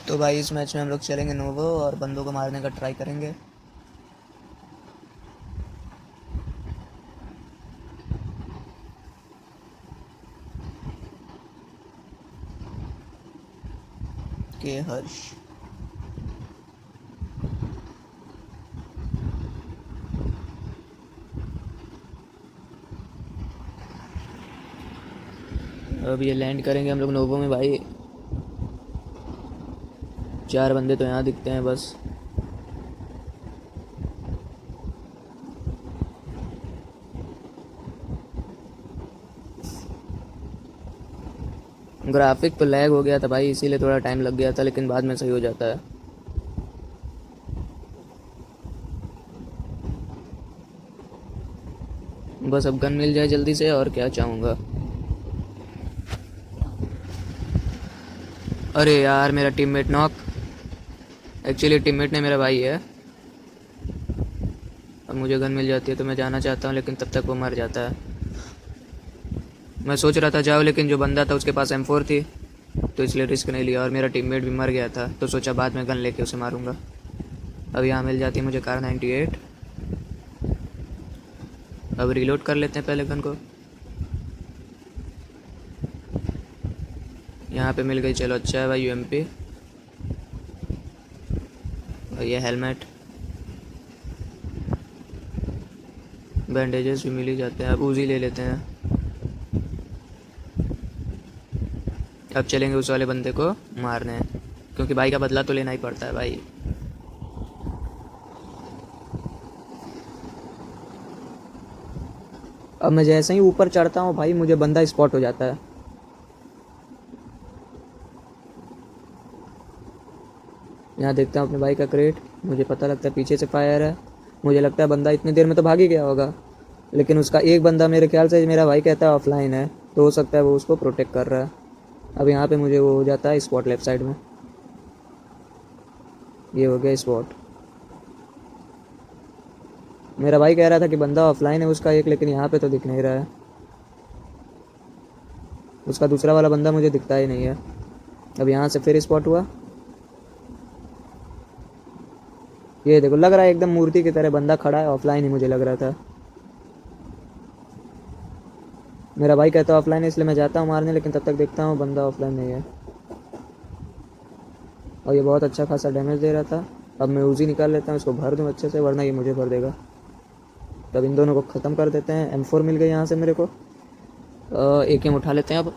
तो भाई इस मैच में हम लोग चलेंगे नोवो और बंदों को मारने का ट्राई करेंगे। के हर्ष अब ये लैंड करेंगे हम लोग नोवो में भाई। 4 बंदे तो यहाँ दिखते हैं बस। ग्राफिक तो लैग हो गया था भाई, इसीलिए थोड़ा टाइम लग गया था, लेकिन बाद में सही हो जाता है। बस अब गन मिल जाए जल्दी से, और क्या चाहूँगा। अरे यार मेरा टीममेट नॉक। एक्चुअली टीममेट ने मेरा भाई है। अब मुझे गन मिल जाती है तो मैं जाना चाहता हूँ, लेकिन तब तक वो मर जाता है। मैं सोच रहा था जाओ, लेकिन जो बंदा था उसके पास M4 थी, तो इसलिए रिस्क नहीं लिया। और मेरा टीममेट भी मर गया था, तो सोचा बाद में गन लेके उसे मारूंगा। अब यहाँ मिल जाती है मुझे कार 98। अब रिलोड कर लेते हैं पहले गन को। यहाँ पे मिल गई, चलो अच्छा है भाई UMP। और ये हेलमेट, बैंडेजेस भी मिल ही जाते हैं। अब उजी ले लेते हैं। अब चलेंगे उस वाले बंदे को मारने, क्योंकि भाई का बदला तो लेना ही पड़ता है भाई। अब मैं जैसे ही ऊपर चढ़ता हूँ भाई, मुझे बंदा स्पॉट हो जाता है। यहाँ देखता हूँ अपने भाई का क्रेट, मुझे पता लगता है पीछे से फायर है। मुझे लगता है बंदा इतनी देर में तो भाग ही गया होगा, लेकिन उसका एक बंदा मेरे ख्याल से, मेरा भाई कहता है ऑफलाइन है, तो हो सकता है वो उसको प्रोटेक्ट कर रहा है। अब यहाँ पे मुझे वो हो जाता है स्पॉट लेफ्ट साइड में। ये हो गया स्पॉट। मेरा भाई कह रहा था कि बंदा ऑफलाइन है उसका एक, लेकिन यहाँ पे तो दिख नहीं रहा है। उसका दूसरा वाला बंदा मुझे दिखता ही नहीं है। अब यहाँ से फिर स्पॉट हुआ। ये देखो, लग रहा है एकदम मूर्ति की तरह बंदा खड़ा है, ऑफलाइन ही मुझे लग रहा था। मेरा भाई कहता है ऑफलाइन है, इसलिए मैं जाता हूँ मारने, लेकिन तब तक देखता हूँ बंदा ऑफलाइन नहीं है। और ये बहुत अच्छा खासा डैमेज दे रहा था। अब मैं उजी निकाल लेता हूँ, इसको भर दूँ अच्छे से, वरना ये मुझे भर देगा। तब इन दोनों को ख़त्म कर देते हैं। M4 मिल गई यहाँ से मेरे को। AK उठा लेते हैं अब।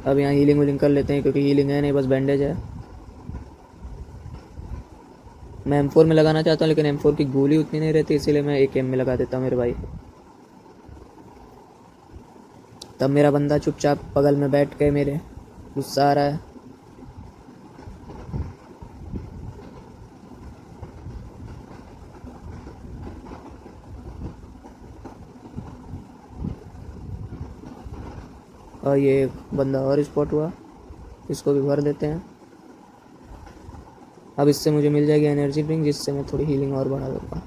अब यहाँ हीलिंग वीलिंग कर लेते हैं, क्योंकि हीलिंग है नहीं, बस बैंडेज है। मैं M4 में लगाना चाहता हूँ, लेकिन M4 की गोली उतनी नहीं रहती, इसीलिए मैं AK में लगा देता हूँ मेरे भाई। तब मेरा बंदा चुपचाप बगल में बैठ के मेरे गुस्सा आ रहा है। और ये एक बंदा और स्पॉट हुआ, इसको भी भर देते हैं। अब इससे मुझे मिल जाएगी एनर्जी ड्रिंक, जिससे मैं थोड़ी हीलिंग और बढ़ा दूँगा।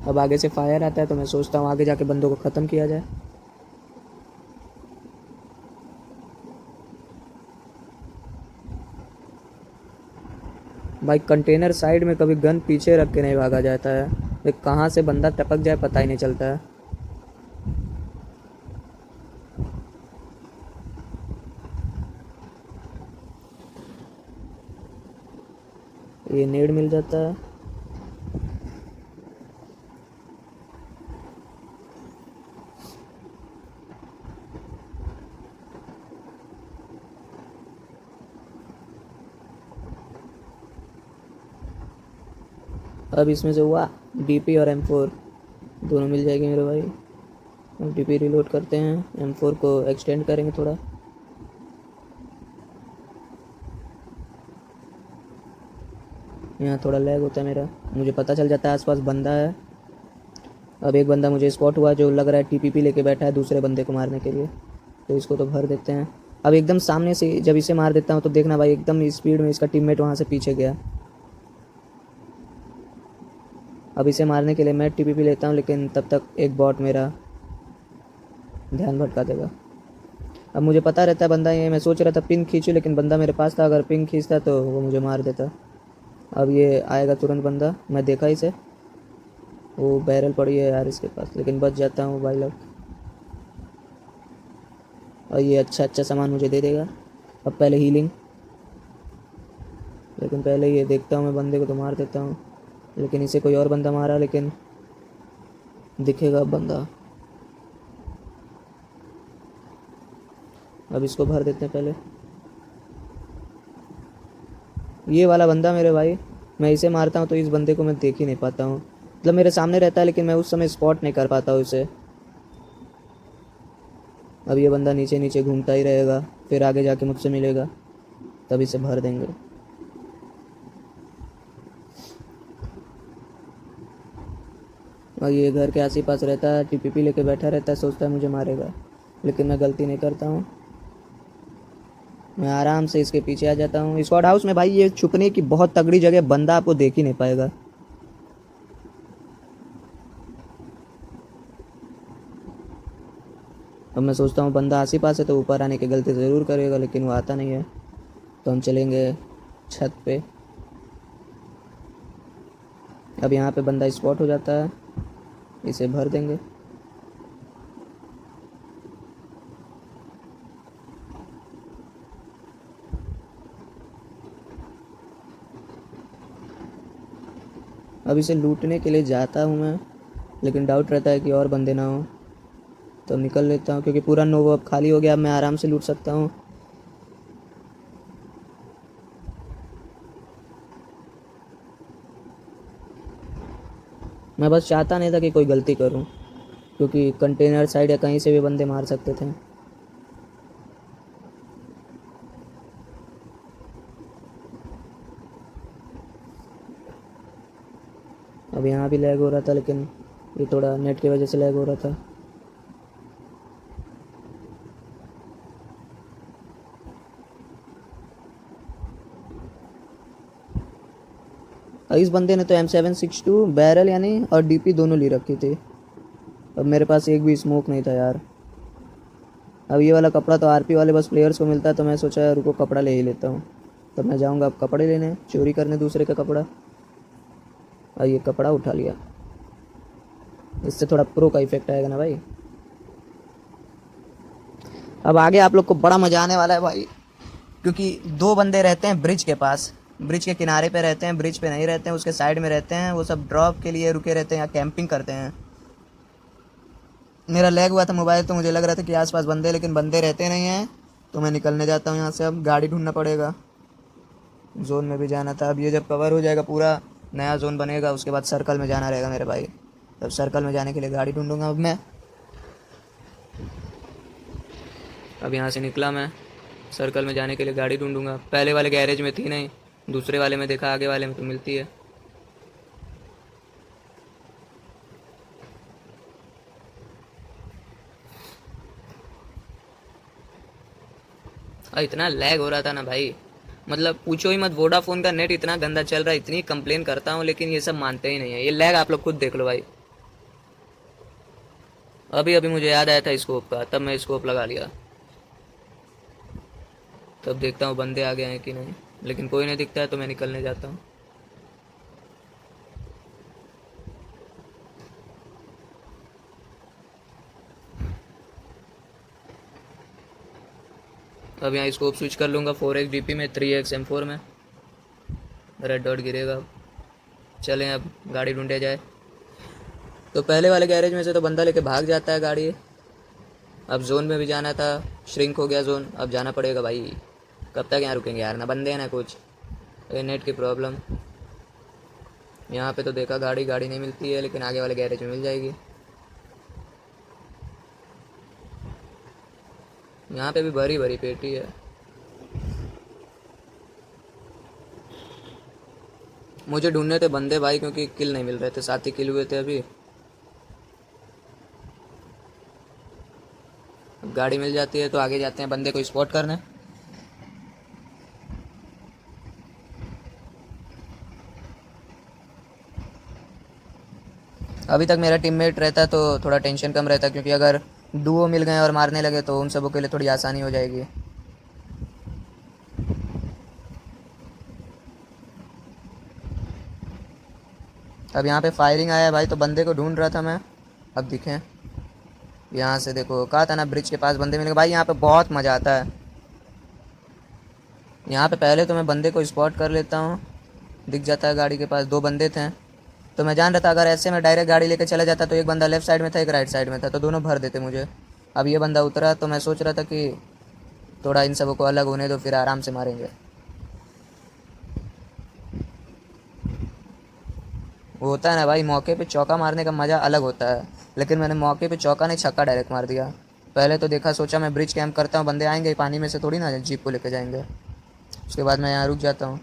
अब आगे से फायर आता है, तो मैं सोचता हूँ आगे जाके बंदों को ख़त्म किया जाए। भाई कंटेनर साइड में कभी गन पीछे रख के नहीं भागा जाता है, कहाँ से बंदा टपक जाए पता ही नहीं चलता है। ये नेड मिल जाता है। अब इसमें से हुआ DP और M4 दोनों मिल जाएगी मेरे भाई। अब DP रिलोड करते हैं, M4 को एक्सटेंड करेंगे थोड़ा। यहाँ थोड़ा लैग होता है मेरा, मुझे पता चल जाता है आसपास बंदा है। अब एक बंदा मुझे स्पॉट हुआ, जो लग रहा है TPP लेके बैठा है दूसरे बंदे को मारने के लिए, तो इसको तो भर देते हैं। अब एकदम सामने से जब इसे मार देता हूँ, तो देखना भाई एकदम स्पीड में इसका टीममेट वहाँ से पीछे गया। अब इसे मारने के लिए मैं टीपीपी लेता हूँ, लेकिन तब तक एक बॉट मेरा ध्यान भटका देगा। अब मुझे पता रहता है बंदा ये, मैं सोच रहा था पिन खींचूँ, लेकिन बंदा मेरे पास था, अगर पिन खींचता तो वो मुझे मार देता। अब ये आएगा तुरंत बंदा, मैं देखा इसे, वो बैरल पड़ी है यार इसके पास, लेकिन बच जाता हूँ बाई लक। और ये अच्छा सामान मुझे दे देगा। अब पहले हीलिंग, लेकिन पहले ये देखता हूँ मैं बंदे को तो मार देता हूँ, लेकिन इसे कोई और बंदा मारा, लेकिन दिखेगा अब बंदा। अब इसको भर देते हैं पहले। ये वाला बंदा मेरे भाई, मैं इसे मारता हूँ तो इस बंदे को मैं देख ही नहीं पाता हूँ, मतलब मेरे सामने रहता है लेकिन मैं उस समय स्पॉट नहीं कर पाता हूँ इसे। अब ये बंदा नीचे नीचे घूमता ही रहेगा, फिर आगे जाके मुझसे मिलेगा, तब इसे भर देंगे। और ये घर के आस पास रहता है, टीपीपी लेके बैठा रहता है, सोचता है मुझे मारेगा, लेकिन मैं गलती नहीं करता हूँ, मैं आराम से इसके पीछे आ जाता हूँ। स्क्वाड हाउस में भाई ये छुपने की बहुत तगड़ी जगह, बंदा आपको देख ही नहीं पाएगा। अब मैं सोचता हूँ बंदा आस ही पास है तो ऊपर आने की गलती ज़रूर करेगा, लेकिन वो आता नहीं है, तो हम चलेंगे छत पे। अब यहाँ पे बंदा स्पॉट हो जाता है, इसे भर देंगे। अब इसे लूटने के लिए जाता हूँ मैं, लेकिन डाउट रहता है कि और बंदे ना हो, तो निकल लेता हूँ, क्योंकि पूरा नोवो अब खाली हो गया, अब मैं आराम से लूट सकता हूँ। मैं बस चाहता नहीं था कि कोई गलती करूँ, क्योंकि कंटेनर साइड या कहीं से भी बंदे मार सकते थे। अब यहाँ भी लैग हो रहा था, लेकिन ये थोड़ा नेट की वजह से लैग हो रहा था। इस बंदे ने तो M762 बैरल यानी और डीपी दोनों ली रखी थी। अब मेरे पास एक भी स्मोक नहीं था यार। अब ये वाला कपड़ा तो आरपी वाले बस प्लेयर्स को मिलता है, तो मैं सोचा यार रुको कपड़ा ले ही लेता हूँ। तब मैं जाऊँगा अब कपड़े लेने, चोरी करने दूसरे का कपड़ा। और ये कपड़ा उठा लिया, इससे थोड़ा प्रो का इफेक्ट आएगा ना भाई। अब आगे आप लोग को बड़ा मज़ा आने वाला है भाई, क्योंकि दो बंदे रहते हैं ब्रिज के पास, ब्रिज के किनारे पे रहते हैं, ब्रिज पे नहीं रहते हैं, उसके साइड में रहते हैं, वो सब ड्रॉप के लिए रुके रहते हैं या कैंपिंग करते हैं। मेरा लैग हुआ था मोबाइल, तो मुझे लग रहा था कि आसपास बंदे, लेकिन बंदे रहते नहीं हैं, तो मैं निकलने जाता हूँ यहाँ से। अब गाड़ी ढूंढना पड़ेगा, जोन में भी जाना था। अब ये जब कवर हो जाएगा, पूरा नया जोन बनेगा, उसके बाद सर्कल में जाना रहेगा मेरे भाई। तब सर्कल में जाने के लिए गाड़ी ढूंढूंगा अब मैं। अब यहाँ से निकला मैं, सर्कल में जाने के लिए गाड़ी ढूंढूंगा। पहले वाले गैरेज में थी नहीं, दूसरे वाले में देखा, आगे वाले में तो मिलती है। और इतना लैग हो रहा था ना भाई, मतलब पूछो ही मत। वोडाफोन का नेट इतना गंदा चल रहा है, इतनी कंप्लेन करता हूँ, लेकिन ये सब मानते ही नहीं है। ये लैग आप लोग खुद देख लो भाई। अभी अभी मुझे याद आया था स्कोप का, तब मैं स्कोप लगा लिया। तब देखता हूँ बंदे आ गए हैं कि नहीं, लेकिन कोई नहीं दिखता है, तो मैं निकलने जाता हूँ। अब यहाँ स्कोप स्विच कर लूँगा 4x DP में, 3x M4 में। रेड डॉट गिरेगा। अब चलें, अब गाड़ी ढूंढे जाए। तो पहले वाले गैरेज में से तो बंदा लेके भाग जाता है गाड़ी। अब जोन में भी जाना था, श्रिंक हो गया जोन, अब जाना पड़ेगा भाई। कब तक यहाँ रुकेंगे यार, ना बंदे हैं ना कुछ, ये नेट की प्रॉब्लम। यहाँ पे तो देखा गाड़ी गाड़ी नहीं मिलती है, लेकिन आगे वाले गैरेज में मिल जाएगी। यहाँ पे भी भरी भरी पेटी है। मुझे ढूंढने थे बंदे भाई, क्योंकि किल नहीं मिल रहे थे, 7 ही किल हुए थे अभी। अब गाड़ी मिल जाती है तो आगे जाते हैं बंदे को स्पॉट करने। अभी तक मेरा टीममेट रहता तो थोड़ा टेंशन कम रहता, क्योंकि अगर डुओ मिल गए और मारने लगे तो उन सबों के लिए थोड़ी आसानी हो जाएगी। अब यहाँ पे फायरिंग आया है भाई, तो बंदे को ढूंढ रहा था मैं। अब दिखे यहाँ से, देखो कहा था ना ब्रिज के पास बंदे मिलेंगे भाई। यहाँ पे बहुत मज़ा आता है। यहाँ पे पहले तो मैं बंदे को स्पॉट कर लेता हूँ, दिख जाता है गाड़ी के पास। दो बंदे थे, तो मैं जान रहा था अगर ऐसे में डायरेक्ट गाड़ी लेके चला जाता तो एक बंदा लेफ्ट साइड में था, एक राइट साइड में था, तो दोनों भर देते मुझे। अब ये बंदा उतरा तो मैं सोच रहा था कि थोड़ा इन सबों को अलग होने दो, फिर आराम से मारेंगे। वो होता है ना भाई, मौके पे चौका मारने का मज़ा अलग होता है, लेकिन मैंने मौके पे चौका नहीं, छक्का डायरेक्ट मार दिया। पहले तो देखा, सोचा मैं ब्रिज कैंप करता हूँ, बंदे आएंगे पानी में से थोड़ी ना जीप को लेके जाएंगे। उसके बाद मैं यहाँ रुक जाता हूँ।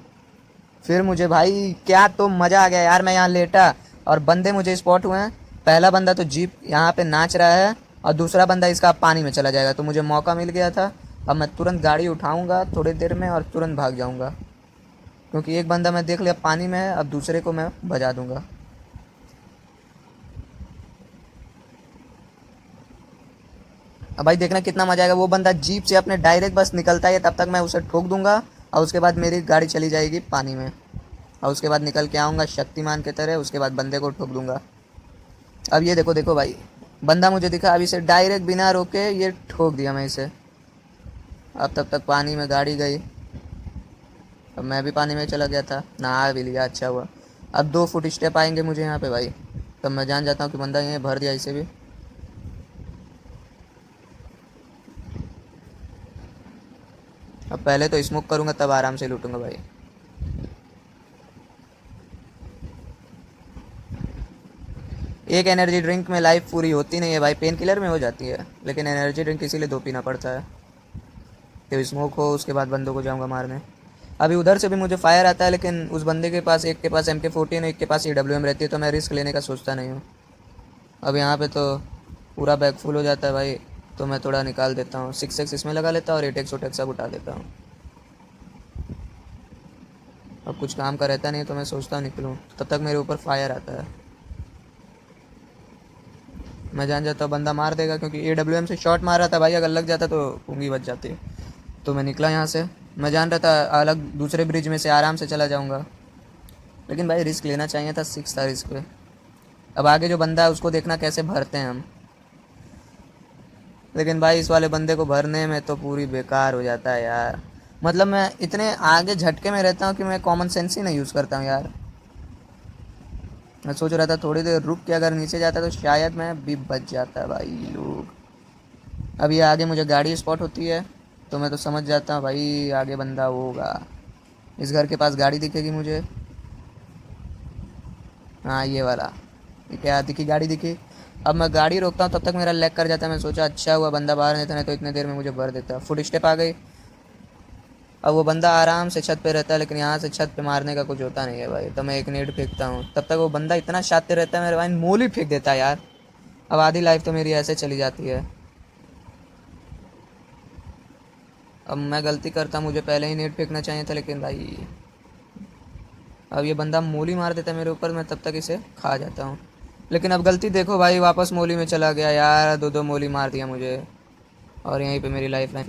फिर मुझे भाई क्या तो मज़ा आ गया यार, मैं यहाँ लेटा और बंदे मुझे स्पॉट हुए हैं। पहला बंदा तो जीप यहाँ पे नाच रहा है और दूसरा बंदा इसका पानी में चला जाएगा, तो मुझे मौका मिल गया था। अब मैं तुरंत गाड़ी उठाऊँगा थोड़ी देर में और तुरंत भाग जाऊँगा, क्योंकि एक बंदा मैं देख लिया पानी में है, अब दूसरे को मैं बजा दूँगा। अब भाई देखना कितना मजा आएगा, वो बंदा जीप से अपने डायरेक्ट बस निकलता है, तब तक मैं उसे ठोक दूंगा और उसके बाद मेरी गाड़ी चली जाएगी पानी में, और उसके बाद निकल के आऊँगा शक्तिमान की तरह, उसके बाद बंदे को ठोक दूंगा। अब ये देखो देखो भाई, बंदा मुझे दिखा, अभी से डायरेक्ट बिना रोके ये ठोक दिया मैं इसे। अब तब तक पानी में गाड़ी गई, अब मैं भी पानी में चला गया था, नहा भी लिया, अच्छा हुआ। अब 2 फुट स्टेप आएंगे मुझे यहाँ पे भाई, तब मैं जान जाता हूँ कि बंदा यहाँ भर दिया इसे भी। अब पहले तो स्मोक करूँगा, तब आराम से लूटूंगा भाई। एक एनर्जी ड्रिंक में लाइफ पूरी होती नहीं है भाई, पेन किलर में हो जाती है, लेकिन एनर्जी ड्रिंक इसीलिए 2 पीना पड़ता है कि स्मोक हो, उसके बाद बंदों को जाऊँगा मारने। अभी उधर से भी मुझे फायर आता है, लेकिन उस बंदे के पास, एक के पास MK14 है, एक के पास EWM रहती है, तो मैं रिस्क लेने का सोचता नहीं हूँ। अब यहाँ पे तो पूरा बैग फुल हो जाता है भाई, तो मैं थोड़ा निकाल देता हूँ, 6x इसमें लगा लेता हूँ और 8x उटेक्स सब उठा देता हूँ। अब कुछ काम का रहता नहीं तो मैं सोचता हूँ निकलूँ, तब तक मेरे ऊपर फायर आता है। मैं जान जाता हूँ बंदा मार देगा, क्योंकि AWM से शॉट मार रहा था भाई, अगर लग जाता तो पूंगी बच जाती। तो मैं निकला यहाँ से, मैं जान रहा था अलग दूसरे ब्रिज में से आराम से चला जाऊँगा, लेकिन भाई रिस्क लेना चाहिए था, 6 था रिस्क पे। अब आगे जो बंदा है उसको देखना कैसे भरते हैं हम, लेकिन भाई इस वाले बंदे को भरने में तो पूरी बेकार हो जाता है यार। मतलब मैं इतने आगे झटके में रहता हूँ कि मैं कॉमन सेंस ही नहीं यूज़ करता हूँ यार। मैं सोच रहा था थोड़ी देर रुक के अगर नीचे जाता तो शायद मैं भी बच जाता भाई लोग। अब ये आगे मुझे गाड़ी स्पॉट होती है, तो मैं तो समझ जाता हूँ भाई आगे बंदा होगा। इस घर के पास गाड़ी दिखेगी मुझे, हाँ ये वाला, ये क्या दिखी, गाड़ी दिखी। अब मैं गाड़ी रोकता हूँ, तब तक मेरा लैग कर जाता है। मैं सोचा अच्छा हुआ बंदा बाहर नहीं था, नहीं तो इतने देर में मुझे भर देता। फुट स्टेप आ गई, अब वो बंदा आराम से छत पे रहता है, लेकिन यहाँ से छत पे मारने का कुछ होता नहीं है भाई, तो मैं एक नेट फेंकता हूँ, तब तक वो बंदा इतना शातिर रहता है मेरे भाई, मोली फेंक देता है यार। अब आधी लाइफ तो मेरी ऐसे चली जाती है। अब मैं गलती करता, मुझे पहले ही नेट फेंकना चाहिए था, लेकिन भाई अब ये बंदा मोली मार देता है मेरे ऊपर, मैं तब तक इसे खा जाता हूँ। लेकिन अब गलती देखो भाई, वापस मोली में चला गया यार, 2 2 मोली मार दिया मुझे, और यहीं पे मेरी लाइफ लाइन